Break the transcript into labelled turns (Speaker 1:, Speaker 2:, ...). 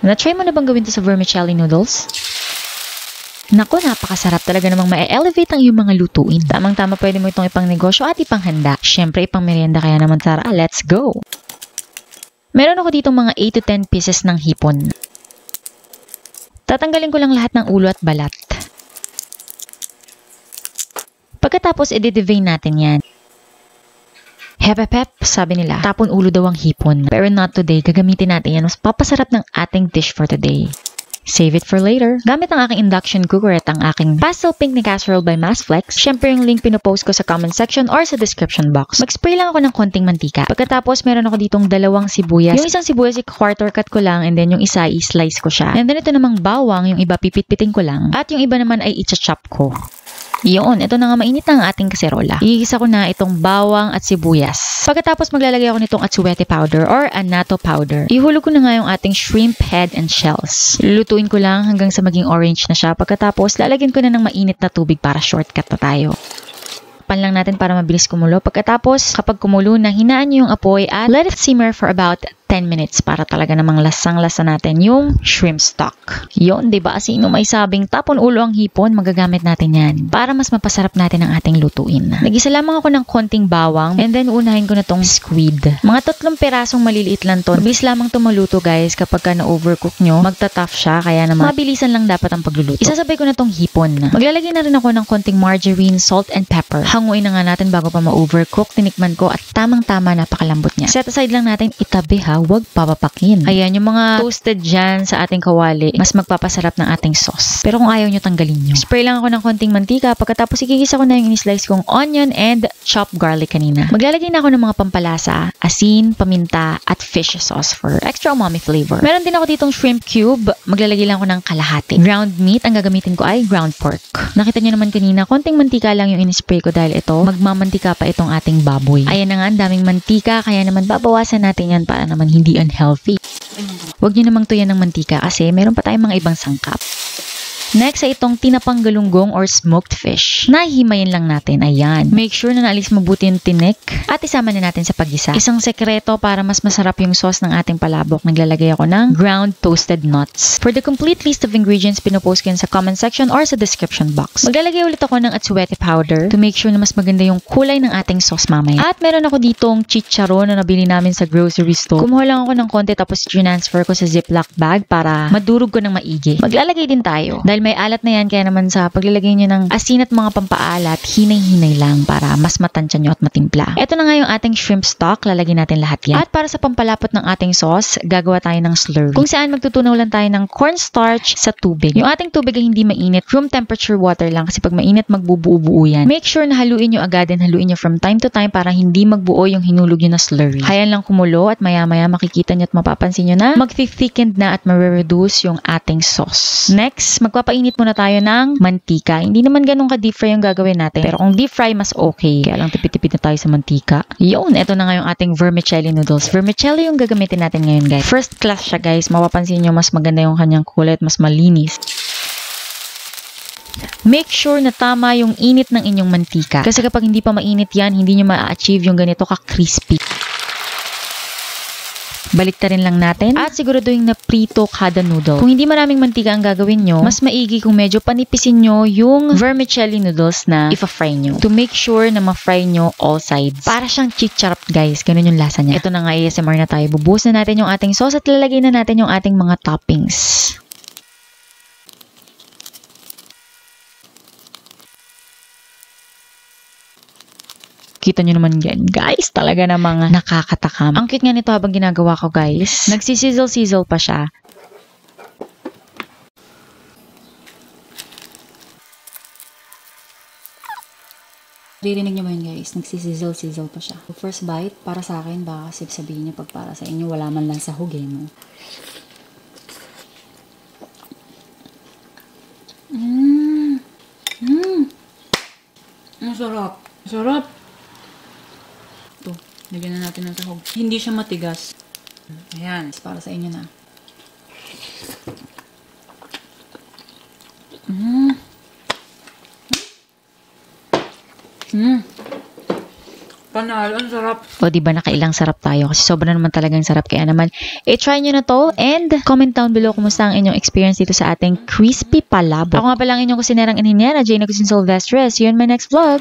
Speaker 1: Na-try mo na bang gawin to sa vermicelli noodles? Naku, napakasarap talaga namang ma-elevate ang iyong mga lutuin. Tamang-tama pwede mo itong ipang negosyo at ipanghanda. Siyempre, ipang merienda kaya naman tara, let's go! Meron ako dito mga 8 to 10 pieces ng hipon. Tatanggalin ko lang lahat ng ulo at balat. Pagkatapos, i-devein natin yan. Hep, sabi nila, tapon ulo daw ang hipon. Pero not today, gagamitin natin yan. Mas papasarap ng ating dish for today. Save it for later. Gamit ang aking induction cooker at ang aking pastel pink na casserole by Massflex. Siyempre yung link pinopost ko sa comment section or sa description box. Mag-spray lang ako ng konting mantika. Pagkatapos, meron ako ditong 2 sibuyas. Yung isang sibuyas, quarter cut ko lang and then yung isa, i-slice ko siya. And then ito namang bawang, yung iba pipit-pitin ko lang. At yung iba naman ay i-chop ko. Yun, ito na nga mainit na ang ating kaserola. Igisa ko na itong bawang at sibuyas. Pagkatapos maglalagay ako nitong atsuete powder or annatto powder. Ihulog ko na nga yung ating shrimp head and shells. Lulutuin ko lang hanggang sa maging orange na siya. Pagkatapos lalagyan ko na ng mainit na tubig para shortcut na tayo. Pan lang natin para mabilis kumulo. Pagkatapos, kapag kumulo na, hinaan nyo yung apoy at let it simmer for about 10 minutes para talaga namang lasang-lasa natin yung shrimp stock. Yun, diba? Sino may sabing tapon ulo ang hipon, magagamit natin yan para mas mapasarap natin ang ating lutuin. Nag-isa lamang ako ng konting bawang and then unahin ko na tong squid. Mga 3 pirasong maliliit lang to. Mabilis lamang to maluto guys kapag ka na-overcook nyo, magta-tough siya kaya naman mabilisan lang dapat ang pagluluto. Isasabay ko na tong hipon. Maglalagay na rin ako ng konting margarine, salt and pepper. Hanguin na nga natin bago pa ma-overcook. Tinikman ko at tamang-tama napakalambot niya. Set aside lang natin, itabi ha, huwag papapakin. Ayan, yung mga toasted dyan sa ating kawali, mas magpapasarap ng ating sauce. Pero kung ayaw nyo, tanggalin nyo. Spray lang ako ng konting mantika, pagkatapos igigisa ko na yung in-slice kong onion and chopped garlic kanina. Maglalagay na ako ng mga pampalasa, asin, paminta, at fish sauce for extra umami flavor. Meron din ako ditong shrimp cube, maglalagay lang ako ng kalahati. Ground meat, ang gagamitin ko ay ground pork. Nakita nyo naman kanina, konting mantika lang yung in-spray ko dahil ito, magmamantika pa itong ating baboy. Ayan na nga, ang daming mantika, kaya naman babawasan natin yan para naman hindi unhealthy. Huwag nyo namang tuyan ng mantika kasi meron pa tayong mga ibang sangkap. Next ay itong tinapang galunggong or smoked fish. Nahihimayin lang natin. Ayan. Make sure na naalis mabuti yung tinik at isama na natin sa paggisa. Isang sekreto para mas masarap yung sauce ng ating palabok. Naglalagay ako ng ground toasted nuts. For the complete list of ingredients, pinopost ko yan sa comment section or sa description box. Maglalagay ulit ako ng atsuete powder to make sure na mas maganda yung kulay ng ating sauce mamaya. At meron ako ditong chicharon na nabili namin sa grocery store. Kumuha lang ako ng konti tapos transfer ko sa ziploc bag para madurog ko ng maigi. Maglalagay din tayo. Dahil may alat na yan, kaya naman sa paglalagay nyo ng asin at mga pampaalat, hinay-hinay lang para mas matansya nyo at matimpla. Ito na nga yung ating shrimp stock, lalagyan natin lahat yan. At para sa pampalapot ng ating sauce, gagawa tayo ng slurry. Kung saan magtutunaw lang tayo ng cornstarch sa tubig. Yung ating tubig ay hindi mainit, room temperature water lang kasi pag mainit magbubuo-buo yan. Make sure na haluin nyo agad and haluin nyo from time to time para hindi magbuo yung hinulog nyo na slurry. Hayaan lang kumulo at maya-maya makikita nyo at mapapansin nyo na mag-thickened na at ma-reduce yung ating sauce. Next, magpapainit muna tayo ng mantika. Hindi naman ganun ka-deep fry yung gagawin natin. Pero kung deep fry, mas okay. Kaya lang tipid-tipid na tayo sa mantika. Yun, ito na nga yung ating vermicelli noodles. Vermicelli yung gagamitin natin ngayon, guys. First class siya, guys. Mapapansin nyo, mas maganda yung kanyang kulay at mas malinis. Make sure na tama yung init ng inyong mantika. Kasi kapag hindi pa mainit yan, hindi nyo ma-achieve yung ganito ka-crispy. Baliktarin lang natin at siguraduhin na prito kada noodle. Kung hindi maraming mantika ang gagawin nyo, mas maigi kung medyo panipisin nyo yung vermicelli noodles na ipa-fry nyo. To make sure na ma-fry nyo all sides. Para siyang chicharap guys, ganun yung lasa niya. Ito na nga ASMR na tayo. Bubuhos na natin yung ating sauce at lalagay na natin yung ating mga toppings. Kita nyo naman yan, guys. Talaga na mga nakakatakam. Ang cute nga nito habang ginagawa ko, guys. Nagsisizzle-sizzle pa siya. Ririnig nyo ba yun, guys? Nagsisizzle-sizzle pa siya. First bite, para sa akin, baka sabihin niyo pag para sa inyo, wala man lang sa hugin, no? Ang sarap. Sarap. Ito, lagyan na natin ng sahog. Hindi siya matigas. Ayan, para sa inyo na.
Speaker 2: Panalo, ang sarap.
Speaker 1: O diba nakailang sarap tayo kasi sobrang naman talagang sarap. Kaya naman, i-try nyo na to and comment down below kumusta ang inyong experience dito sa ating crispy palabok. Ako nga pala ang inyong kusinerang inhinyera, Jane Agustin Silvestre. See you in my next vlog.